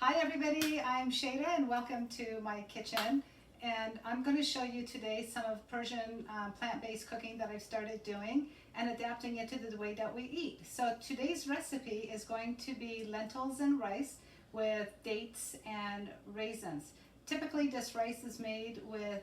Hi everybody, I'm Shada and welcome to my kitchen. And I'm going to show you today some of Persian plant-based cooking that I've started doing and adapting it to the way that we eat. So today's recipe is going to be lentils and rice with dates and raisins. Typically this rice is made with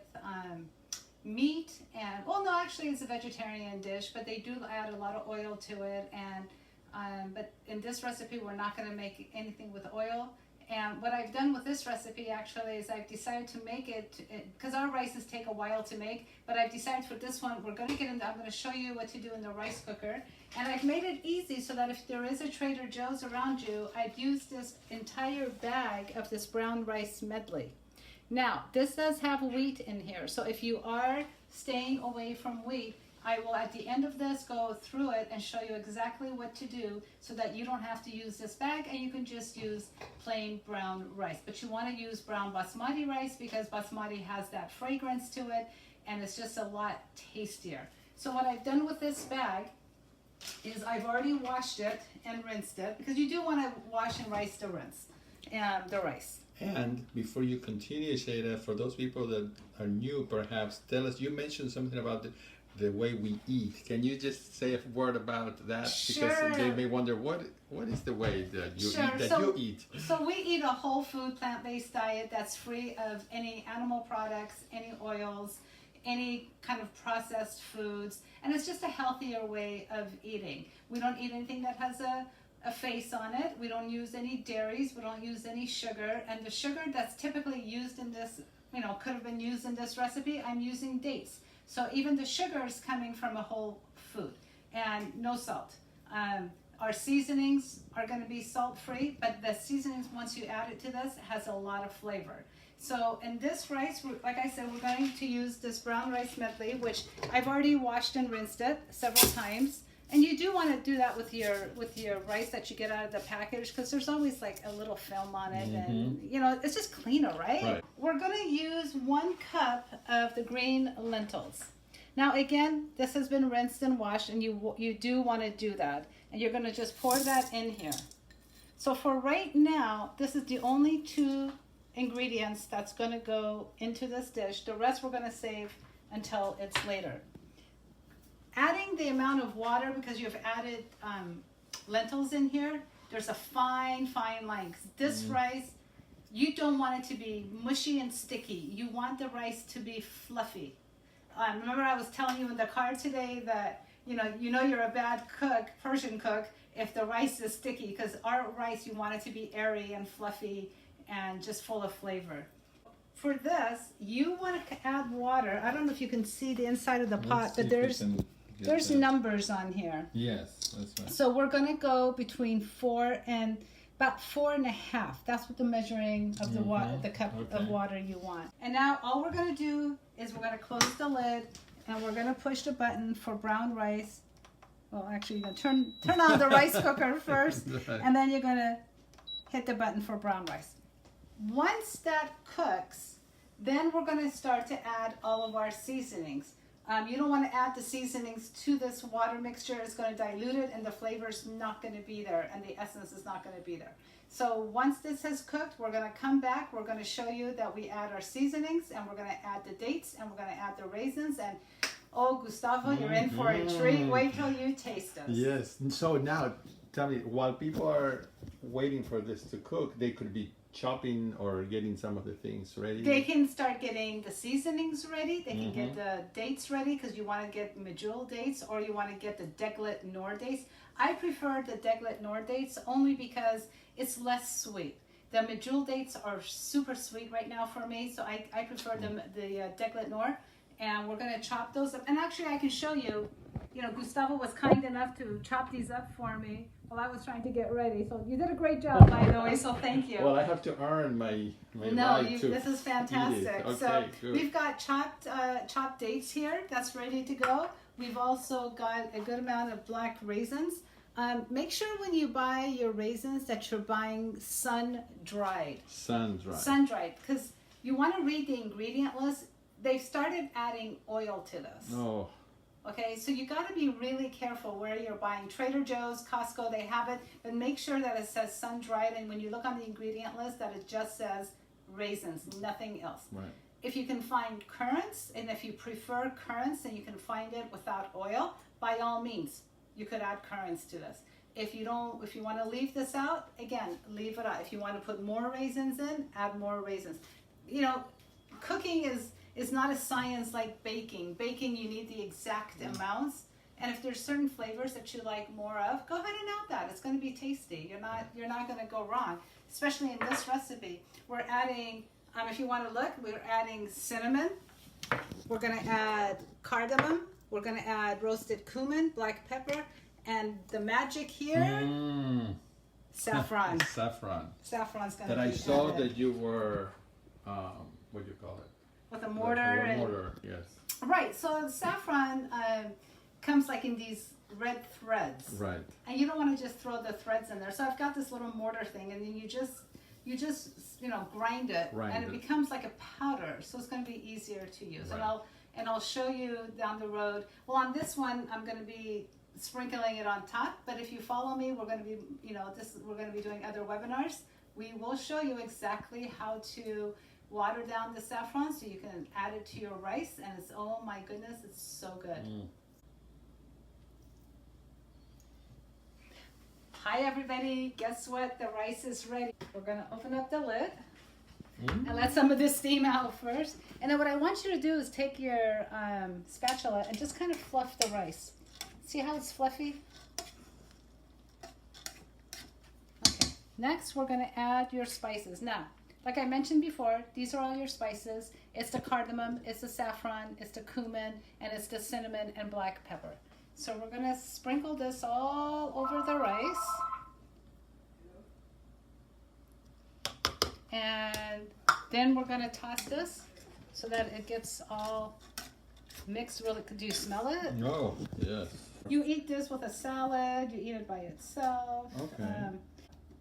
meat and, well no, actually it's a vegetarian dish, but they do add a lot of oil to it. And but in this recipe we're not going to make anything with oil. And what I've done with this recipe actually is I've decided to make it, because our rices take a while to make, but I've decided for this one, we're going to get into, I'm going to show you what to do in the rice cooker. And I've made it easy so that if there is a Trader Joe's around you, I've used this entire bag of this brown rice medley. Now, this does have wheat in here, so if you are staying away from wheat, I will at the end of this go through it and show you exactly what to do so that you don't have to use this bag and you can just use plain brown rice. But you want to use brown basmati rice because basmati has that fragrance to it and it's just a lot tastier. So what I've done with this bag is I've already washed it and rinsed it, because you do want to wash and rinse the rice. And before you continue, Shada, for those people that are new, perhaps tell us, you mentioned something about the way we eat. Can you just say a word about that? Sure. Because they may wonder, what is the way that you eat? So we eat a whole food plant-based diet that's free of any animal products, any oils, any kind of processed foods, and it's just a healthier way of eating. We don't eat anything that has a face on it. We don't use any dairies. We don't use any sugar. And the sugar that's typically used in this, could have been used in this recipe, I'm using dates. So even the sugar is coming from a whole food, and no salt. Our seasonings are going to be salt-free, but the seasonings, once you add it to this, has a lot of flavor. So in this rice, like I said, we're going to use this brown rice medley, which I've already washed and rinsed it several times. And you do want to do that with your rice that you get out of the package, because there's always like a little film on it, and it's just cleaner, right? We're going to use 1 cup of the green lentils. Now again, this has been rinsed and washed, and you do want to do that, and you're going to just pour that in here. So for right now, this is the only 2 ingredients that's going to go into this dish. The rest we're going to save until it's later. Adding the amount of water, because you've added lentils in here, there's a fine line. This rice, you don't want it to be mushy and sticky. You want the rice to be fluffy. Remember I was telling you in the car today that you know you're a bad cook, Persian cook, if the rice is sticky, because our rice, you want it to be airy and fluffy and just full of flavor. For this, you want to add water. I don't know if you can see the inside of the pot, but there's numbers on here. Yes, that's right. So we're going to go between 4 and about 4.5. That's what the measuring of the water, the cup of water you want. And now all we're going to do is we're going to close the lid and we're going to push the button for brown rice. Well, actually, you're going to turn on the rice cooker first, and then you're going to hit the button for brown rice. Once that cooks, then we're going to start to add all of our seasonings. You don't want to add the seasonings to this water mixture. It's going to dilute it, and the flavor's not going to be there, and the essence is not going to be there. So once this has cooked, we're going to come back. We're going to show you that we add our seasonings, and we're going to add the dates, and we're going to add the raisins. And oh, Gustavo, you're in for a treat. Wait till you taste this. Yes. So now, tell me, while people are waiting for this to cook, they could be chopping or getting some of the things ready. They can start getting the seasonings ready. They can get the dates ready, because you want to get medjool dates, or you want to get the Deglet Noor dates. I prefer the Deglet Noor dates only because it's less sweet. The medjool dates are super sweet right now for me, so I prefer the Deglet Noor. And we're going to chop those up. And actually, I can show you, Gustavo was kind enough to chop these up for me while I was trying to get ready. So you did a great job, by the way, so thank you. Well, I have to earn my right to this is fantastic. Okay, so good. We've got chopped dates here. That's ready to go. We've also got a good amount of black raisins. Make sure when you buy your raisins that you're buying sun-dried. Sun-dried. Sun-dried, because you want to read the ingredient list. They've started adding oil to this. Oh. Okay, so you got to be really careful where you're buying. Trader Joe's, Costco, they have it, but make sure that it says sun-dried, and when you look on the ingredient list that it just says raisins, nothing else. Right. If you can find currants, and if you prefer currants and you can find it without oil, by all means, you could add currants to this. If you want to leave this out, again, leave it out. If you want to put more raisins in, add more raisins. You know, cooking is not a science like baking. Baking, you need the exact amounts. And if there's certain flavors that you like more of, go ahead and add that. It's going to be tasty. You're not going to go wrong. Especially in this recipe, we're adding. If you want to look, we're adding cinnamon. We're going to add cardamom. We're going to add roasted cumin, black pepper, and the magic here, saffron. Saffron. Saffron's going to be That I saw added. that you were, what do you call it? With a mortar. Like a and, mortar, yes. Right, so saffron comes like in these red threads. Right. And you don't want to just throw the threads in there. So I've got this little mortar thing, and then you just grind it, and it becomes like a powder. So it's going to be easier to use. Right. And I'll show you down the road. Well, on this one, I'm going to be sprinkling it on top. But if you follow me, we're going to be, we're going to be doing other webinars. We will show you exactly how to water down the saffron so you can add it to your rice, and it's, oh my goodness, it's so good. Hi everybody, guess what? The rice is ready. We're gonna open up the lid and let some of this steam out first. And then what I want you to do is take your spatula and just kind of fluff the rice. See how it's fluffy? Okay, next we're gonna add your spices. Now, like I mentioned before, these are all your spices. It's the cardamom, it's the saffron, it's the cumin, and it's the cinnamon and black pepper. So we're gonna sprinkle this all over the rice. And then we're gonna toss this so that it gets all mixed. Really, do you smell it? Oh, yes. You eat this with a salad, you eat it by itself. Okay.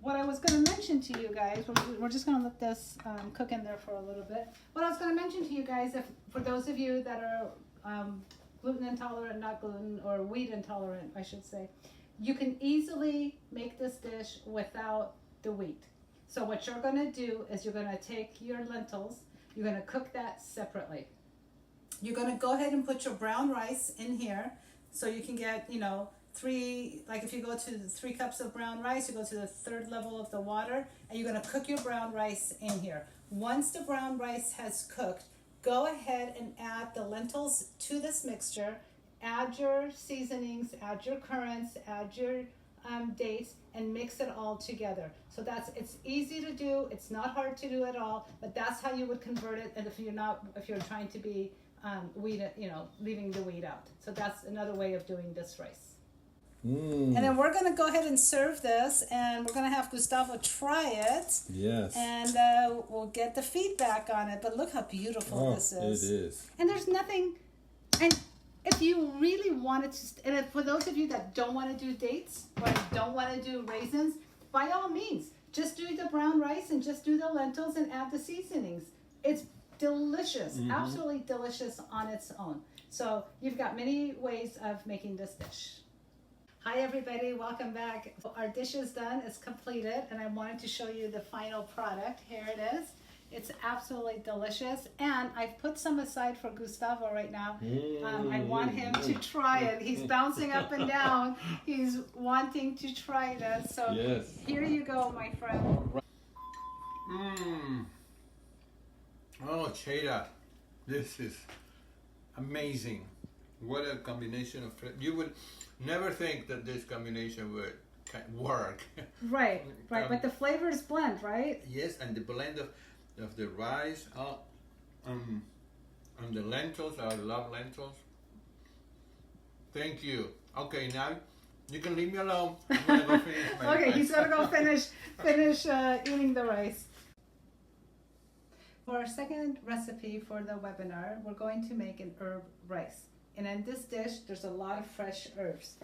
What I was going to mention to you guys, we're just going to let this cook in there for a little bit. What I was going to mention to you guys, if for those of you that are gluten intolerant, not gluten, or wheat intolerant, I should say, you can easily make this dish without the wheat. So what you're going to do is you're going to take your lentils, you're going to cook that separately. You're going to go ahead and put your brown rice in here so you can get, if you go to 3 cups of brown rice, you go to the 3rd level of the water, and you're going to cook your brown rice in here. Once the brown rice has cooked, go ahead and add the lentils to this mixture, add your seasonings, add your currants, add your dates, and mix it all together. So it's easy to do, it's not hard to do at all, but that's how you would convert it. And if you're trying to be wheat, leaving the wheat out. So that's another way of doing this rice. And then we're going to go ahead and serve this, and we're going to have Gustavo try it. Yes. And we'll get the feedback on it. But look how beautiful this is. It is. And there's nothing, and if you really wanted to, and if, for those of you that don't want to do dates or don't want to do raisins, by all means, just do the brown rice and just do the lentils and add the seasonings. It's delicious, absolutely delicious on its own. So you've got many ways of making this dish. Hi everybody, welcome back. Our dish is done, it's completed, and I wanted to show you the final product. Here it is. It's absolutely delicious, and I've put some aside for Gustavo right now. I want him to try it. He's bouncing up and down. He's wanting to try this. So yes. Here you go, my friend. Oh, Cheetah, this is amazing. What a combination of you would never think that this combination would work. Right, but the flavors blend, right? Yes, and the blend of the rice and the lentils. I love lentils. Thank you. Okay, now you can leave me alone. I'm gonna go finish my Okay, rice. he's gonna go finish eating the rice. For our second recipe for the webinar, we're going to make an herb rice. And in this dish, there's a lot of fresh herbs.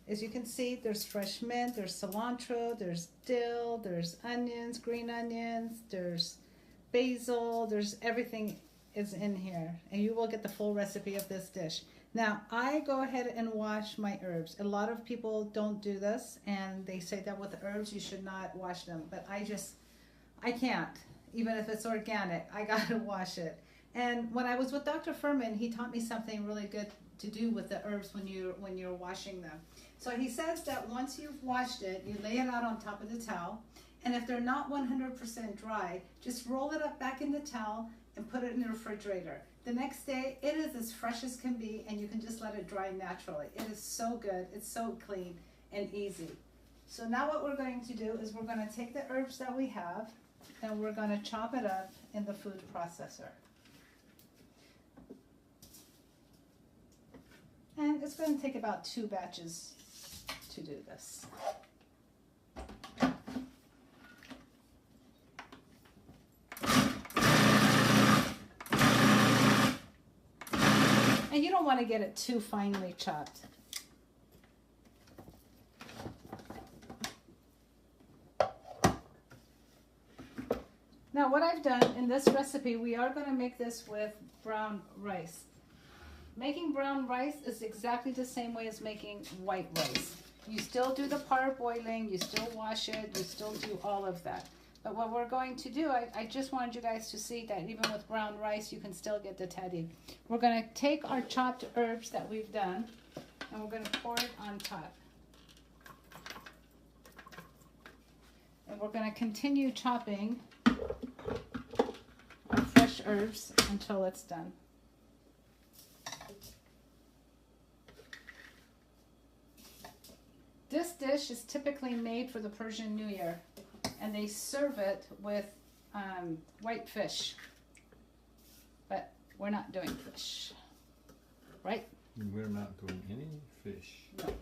As you can see, there's fresh mint, there's cilantro, there's dill, there's onions, green onions, there's basil, there's everything is in here. And you will get the full recipe of this dish. Now, I go ahead and wash my herbs. A lot of people don't do this, and they say that with herbs you should not wash them. But I can't. Even if it's organic, I gotta wash it. And when I was with Dr. Furman, he taught me something really good to do with the herbs when you're washing them. So he says that once you've washed it, you lay it out on top of the towel, and if they're not 100% dry, just roll it up back in the towel and put it in the refrigerator. The next day, it is as fresh as can be, and you can just let it dry naturally. It is so good. It's so clean and easy. So now what we're going to do is we're going to take the herbs that we have, and we're going to chop it up in the food processor. And it's going to take about 2 batches to do this. And you don't want to get it too finely chopped. Now what I've done in this recipe, we are going to make this with brown rice. Making brown rice is exactly the same way as making white rice. You still do the parboiling, you still wash it, you still do all of that. But what we're going to do, I just wanted you guys to see that even with brown rice, you can still get the tahdig. We're going to take our chopped herbs that we've done, and we're going to pour it on top. And we're going to continue chopping our fresh herbs until it's done. This dish is typically made for the Persian New Year, and they serve it with white fish. But we're not doing fish, right? We're not doing any fish. No.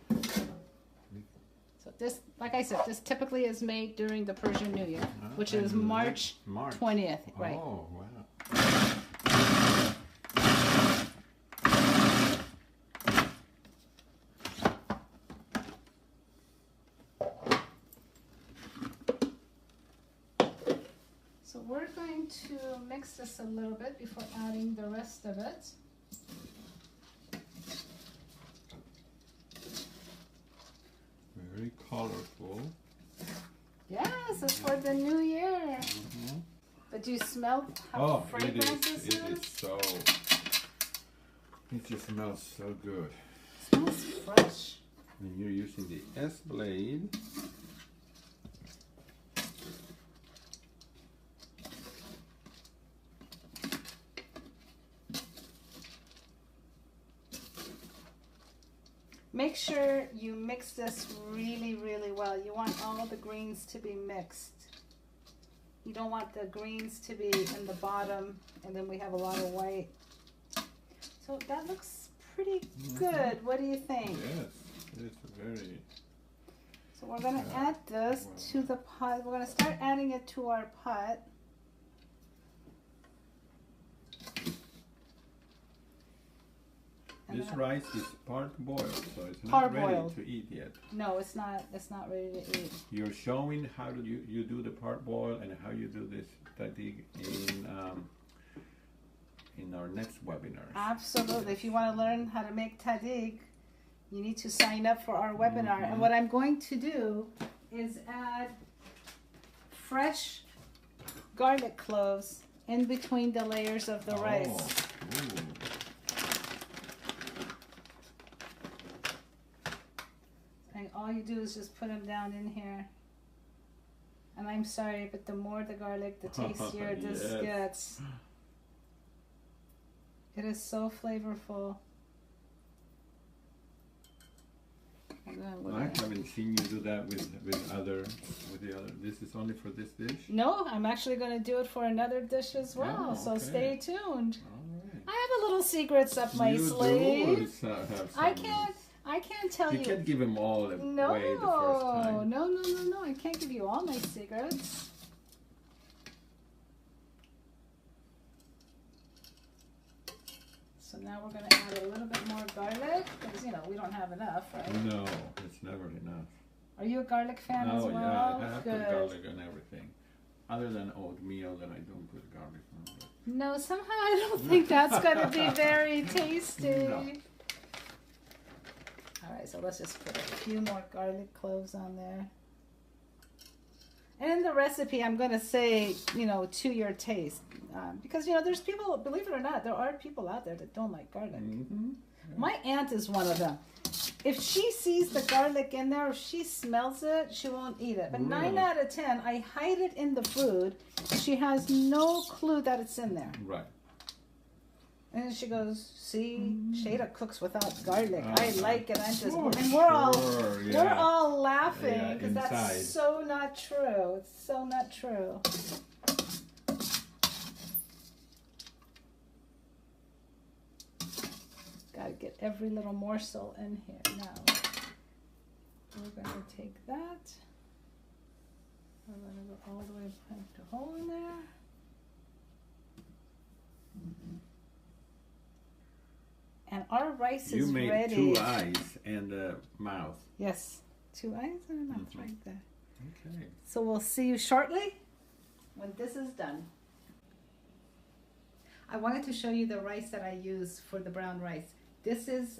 So this, like I said, this typically is made during the Persian New Year, which is March 20th, right? Oh, wow. So we're going to mix this a little bit before adding the rest of it. Very colorful. Yes, it's for the new year. Mm-hmm. But do you smell how fragrant this is? It is so. It just smells so good. It smells fresh. And you're using the S blade. Make sure you mix this really, really well. You want all the greens to be mixed. You don't want the greens to be in the bottom, and then we have a lot of white. So that looks pretty good. What do you think? Yes, it's very... So we're going to add this to the pot. We're going to start adding it to our pot. This rice is part boiled, so it's not ready to eat yet. No, it's not. It's not ready to eat. You're showing how do you do the part boil and how you do this tahdig in our next webinar. Absolutely. If you want to learn how to make tahdig, you need to sign up for our webinar. And what I'm going to do is add fresh garlic cloves in between the layers of the rice. Ooh. And all you do is just put them down in here. And I'm sorry, but the more the garlic, the tastier this gets. It is so flavorful. I haven't seen you do that with the other. This is only for this dish? No, I'm actually going to do it for another dish as well. Oh, so stay tuned. All right. I have a little secrets up my sleeve. I can't tell you. You can't give them all away the first time. No. I can't give you all my secrets. So now we're going to add a little bit more garlic because, we don't have enough, right? No, it's never enough. Are you a garlic fan as well? Oh, yeah, I have put garlic on everything. Other than oatmeal, then I don't put garlic on it. No, somehow I don't think that's going to be very tasty. No. right, so let's just put a few more garlic cloves on there. And in the recipe, I'm going to say, to your taste. Because, there's people, believe it or not, there are people out there that don't like garlic. Mm-hmm. My aunt is one of them. If she sees the garlic in there, if she smells it, she won't eat it. But 9 out of 10, I hide it in the food. She has no clue that it's in there. Right. And she goes, see, Shada cooks without garlic. I like it. I'm just, Oh, and sure, we're all laughing Yeah, because inside. that's so not true. It's so not true. Got to get every little morsel in here. Now, we're going to take that. We're going to go all the way punch a hole in there. And our rice You is made ready. 2 eyes and a mouth. Yes, 2 eyes and a mouth right there. Okay. So we'll see you shortly when this is done. I wanted to show you the rice that I use for the brown rice. This is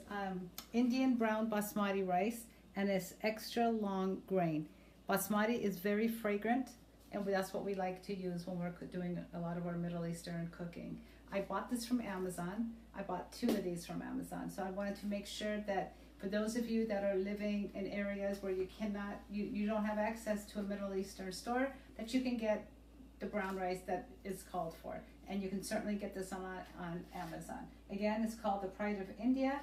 Indian brown basmati rice, and it's extra long grain. Basmati is very fragrant, and that's what we like to use when we're doing a lot of our Middle Eastern cooking. I bought this from Amazon. I bought 2 of these from Amazon. So I wanted to make sure that for those of you that are living in areas where you cannot, you don't have access to a Middle Eastern store, that you can get the brown rice that is called for. And you can certainly get this on Amazon. Again, it's called the Pride of India,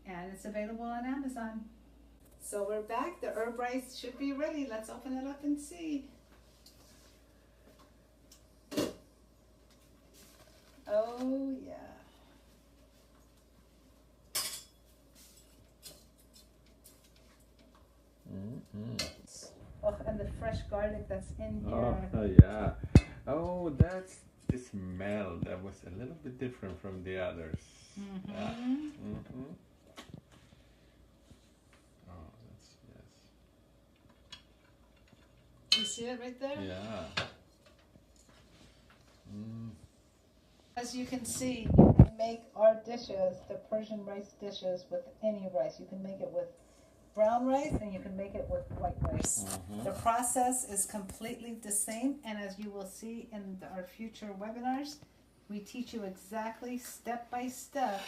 and it's available on Amazon. So we're back. The herb rice should be ready. Let's open it up and see. Oh, yeah. Oh, and the fresh garlic that's in here. Oh, yeah. Oh, that's the smell. That was a little bit different from the others. Mm-hmm. Yeah. Mm-hmm. Oh, that's, yes. You see it right there? Yeah. Mm. As you can see, you can make our dishes, the Persian rice dishes, with any rice. You can make it with brown rice and you can make it with white rice. Mm-hmm. The process is completely the same, and as you will see in our future webinars, we teach you exactly step by step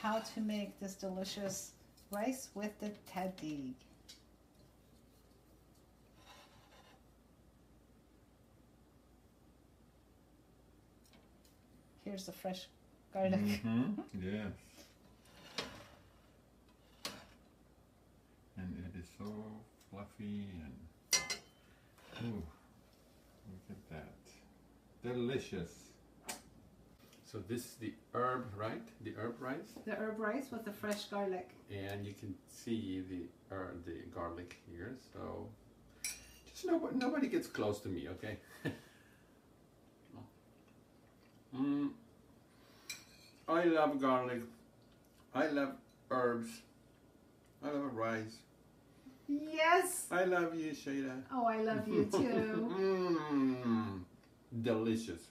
how to make this delicious rice with the tahdig. Here's the fresh garlic. Mm-hmm. Yes. And it is so fluffy and ooh, look at that. Delicious. So this is the herb, right? The herb rice? The herb rice with the fresh garlic. And you can see the garlic here. So just nobody gets close to me, okay? I love garlic. I love herbs. I love rice. Yes! I love you, Shada. Oh, I love you too. Delicious.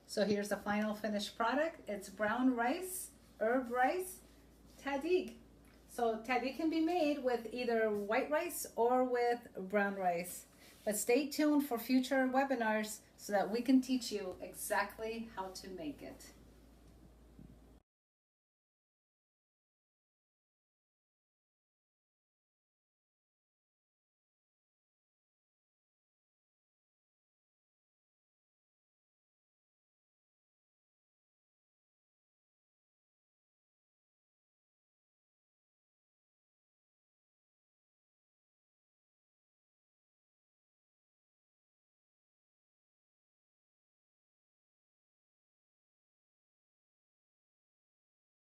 So here's the final finished product. It's brown rice, herb rice, tahdig. So tahdig can be made with either white rice or with brown rice. But stay tuned for future webinars so that we can teach you exactly how to make it.